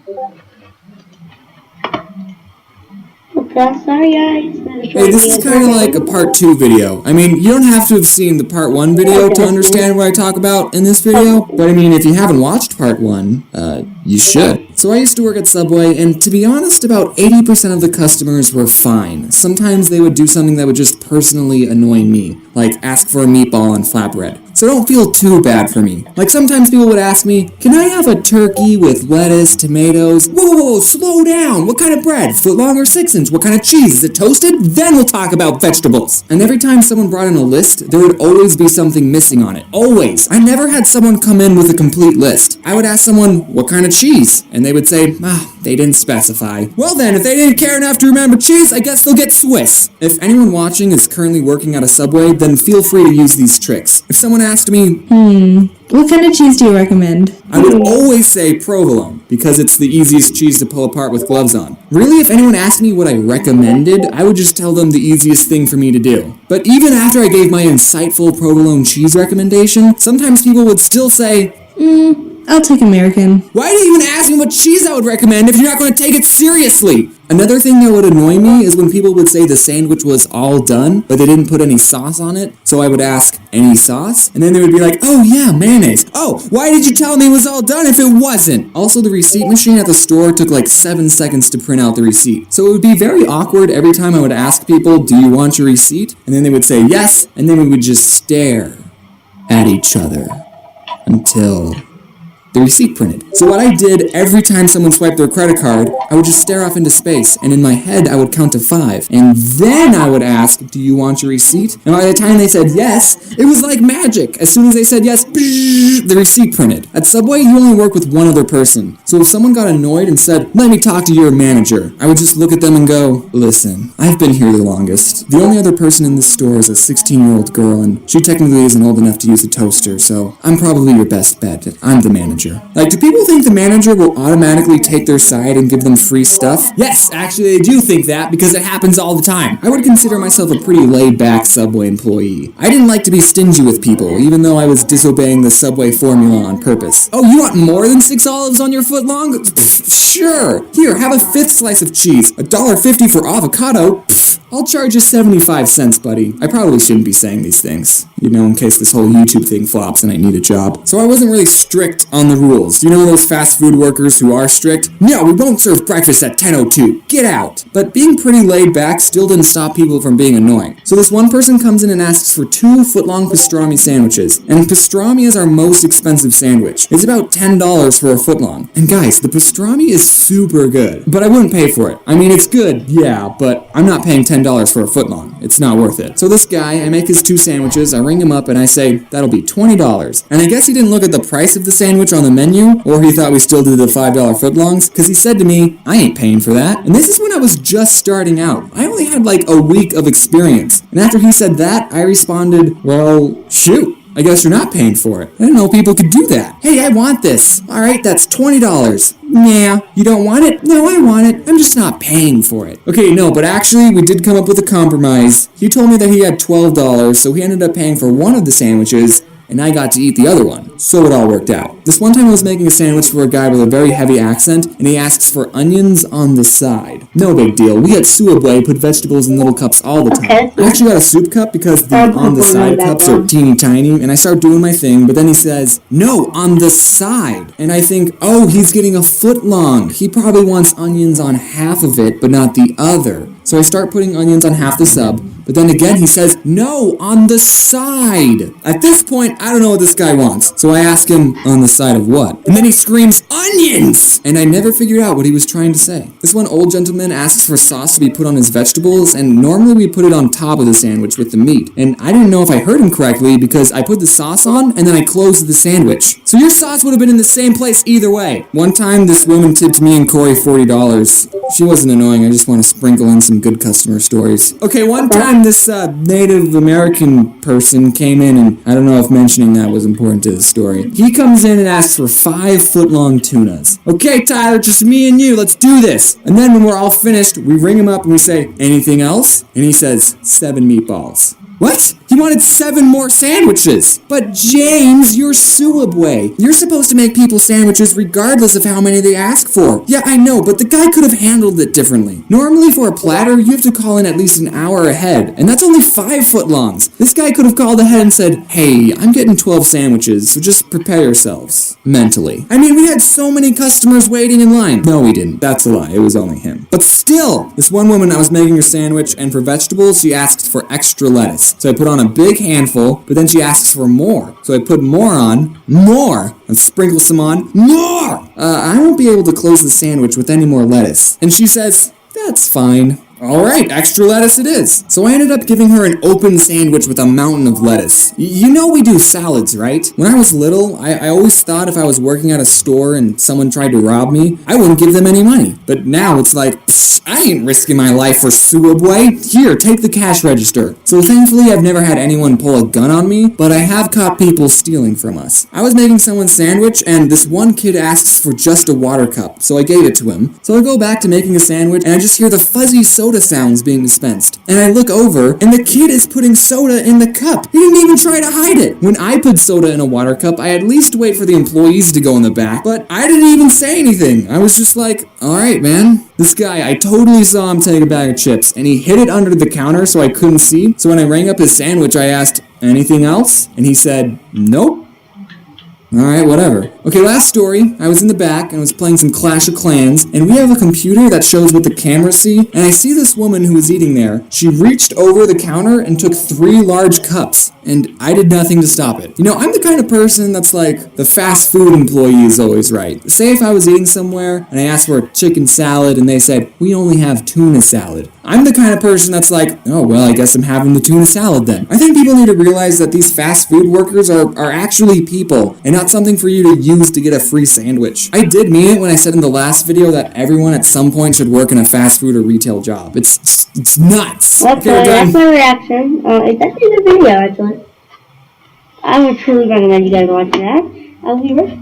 Okay, sorry guys. Hey, this is kind of like a part 2 video. I mean, you don't have to have seen the part 1 video to understand what I talk about in this video, but I mean, if you haven't watched part 1, you should. So I used to work at Subway, and to be honest, about 80% of the customers were fine. Sometimes they would do something that would just personally annoy me, like ask for a meatball on flatbread. So don't feel too bad for me. Like sometimes people would ask me, can I have a turkey with lettuce, tomatoes? Whoa, slow down. What kind of bread? Footlong or 6-inch? What kind of cheese? Is it toasted? Then we'll talk about vegetables. And every time someone brought in a list, there would always be something missing on it. Always. I never had someone come in with a complete list. I would ask someone, what kind of cheese? And they would say, they didn't specify. Well then, if they didn't care enough to remember cheese, I guess they'll get Swiss. If anyone watching is currently working at a Subway, then feel free to use these tricks. If someone asked me, what kind of cheese do you recommend? I would always say provolone, because it's the easiest cheese to pull apart with gloves on. Really, if anyone asked me what I recommended, I would just tell them the easiest thing for me to do. But even after I gave my insightful provolone cheese recommendation, sometimes people would still say, I'll take American. why do you even ask me what cheese I would recommend if you're not going to take it seriously? Another thing that would annoy me is when people would say the sandwich was all done, but they didn't put any sauce on it. So I would ask, any sauce? And then they would be like, oh yeah, mayonnaise. Oh, why did you tell me it was all done if it wasn't? Also, the receipt machine at the store took like 7 seconds to print out the receipt. So it would be very awkward every time I would ask people, do you want your receipt? And then they would say yes, and then we would just stare at each other until the receipt printed. So what I did every time someone swiped their credit card, I would just stare off into space, and in my head I would count to 5, and then I would ask, do you want your receipt? And by the time they said yes, it was like magic. As soon as they said yes, the receipt printed. At Subway, you only work with one other person. So if someone got annoyed and said, let me talk to your manager, I would just look at them and go, listen, I've been here the longest. The only other person in this store is a 16-year-old girl, and she technically isn't old enough to use a toaster, so I'm probably your best bet. I'm the manager. Like, do people think the manager will automatically take their side and give them free stuff? Yes, actually they do think that, because it happens all the time. I would consider myself a pretty laid-back Subway employee. I didn't like to be stingy with people, even though I was disobeying the Subway formula on purpose. Oh, you want more than 6 olives on your footlong? Sure. Here, have a 5th slice of cheese. $1.50 for avocado? I'll charge you 75 cents, buddy. I probably shouldn't be saying these things, in case this whole YouTube thing flops and I need a job. So I wasn't really strict on the rules. You know those fast food workers who are strict? No, we won't serve breakfast at 10:02. Get out. But being pretty laid back still didn't stop people from being annoying. So this one person comes in and asks for 2 footlong pastrami sandwiches. And pastrami is our most expensive sandwich. It's about $10 for a footlong. And guys, the pastrami is super good. But I wouldn't pay for it. I mean, it's good, yeah, but I'm not paying $10 for a footlong. It's not worth it. So this guy, I make his 2 sandwiches, I ring him up and I say, that'll be $20. And I guess he didn't look at the price of the sandwich on the menu, or he thought we still did the $5 footlongs, because he said to me, I ain't paying for that. And this is when I was just starting out. I only had like a week of experience. And after he said that, I responded, well, shoot. I guess you're not paying for it. I didn't know people could do that. Hey, I want this. All right, that's $20. Yeah, you don't want it? No, I want it. I'm just not paying for it. Okay, no, but actually, we did come up with a compromise. He told me that he had $12, so he ended up paying for one of the sandwiches, and I got to eat the other one. So it all worked out. This one time I was making a sandwich for a guy with a very heavy accent, and he asks for onions on the side. No big deal. We at Subway put vegetables in little cups all the time. I actually got a soup cup because the on the side cups are teeny tiny, and I start doing my thing, but then he says, no, on the side. And I think, oh, he's getting a footlong. He probably wants onions on half of it, but not the other. So I start putting onions on half the sub, but then again he says, no, on the side. At this point, I don't know what this guy wants. So I ask him, on the side of what? And then he screams, onions! And I never figured out what he was trying to say. This one old gentleman asks for sauce to be put on his vegetables, and normally we put it on top of the sandwich with the meat. And I didn't know if I heard him correctly because I put the sauce on and then I closed the sandwich. So your sauce would have been in the same place either way. One time, this woman tipped me and Corey $40. She wasn't annoying, I just want to sprinkle in some good customer stories. Okay, one time this Native American person came in, and I don't know if mentioning that was important to the story. He comes in and asks for 5 footlong tunas. Okay, Tyler, just me and you, let's do this. And then when we're all finished, we ring him up and we say, anything else? And he says, 7 meatballs. What? He wanted 7 more sandwiches! But James, you're Suabway. You're supposed to make people sandwiches regardless of how many they ask for. Yeah, I know, but the guy could have handled it differently. Normally for a platter, you have to call in at least an hour ahead, and that's only 5 footlongs. This guy could have called ahead and said, hey, I'm getting 12 sandwiches, so just prepare yourselves. Mentally. I mean, we had so many customers waiting in line. No, we didn't. That's a lie. It was only him. But still, this one woman, I was making her sandwich, and for vegetables, she asked for extra lettuce. So I put on a big handful, but then she asks for more. So I put more on, and sprinkle some on, more! I won't be able to close the sandwich with any more lettuce. And she says, that's fine. Alright, extra lettuce it is. So I ended up giving her an open sandwich with a mountain of lettuce. You know we do salads, right? When I was little, I always thought if I was working at a store and someone tried to rob me, I wouldn't give them any money. But now it's like, I ain't risking my life for Suabway. Here, take the cash register. So thankfully I've never had anyone pull a gun on me, but I have caught people stealing from us. I was making someone's sandwich and this one kid asks for just a water cup, so I gave it to him. So I go back to making a sandwich and I just hear the fuzzy soda sounds being dispensed. And I look over and the kid is putting soda in the cup. He didn't even try to hide it. When I put soda in a water cup, I at least wait for the employees to go in the back, but I didn't even say anything. I was just like, alright man. This guy, I totally saw him take a bag of chips, and he hid it under the counter so I couldn't see. So when I rang up his sandwich, I asked, anything else? And he said, nope. Alright, whatever. Okay, last story. I was in the back and was playing some Clash of Clans, and we have a computer that shows what the cameras see, and I see this woman who was eating there. She reached over the counter and took 3 large cups, and I did nothing to stop it. You know, I'm the kind of person that's like, the fast food employee is always right. Say if I was eating somewhere, and I asked for a chicken salad, and they said, we only have tuna salad. I'm the kind of person that's like, oh, well, I guess I'm having the tuna salad then. I think people need to realize that these fast food workers are actually people, and not something for you to use to get a free sandwich. I did mean it when I said in the last video that everyone at some point should work in a fast food or retail job. It's nuts. Well, Okay, we're done. that's my reaction. It's actually a good video, actually. I would truly recommend you guys watching that. I'll be right.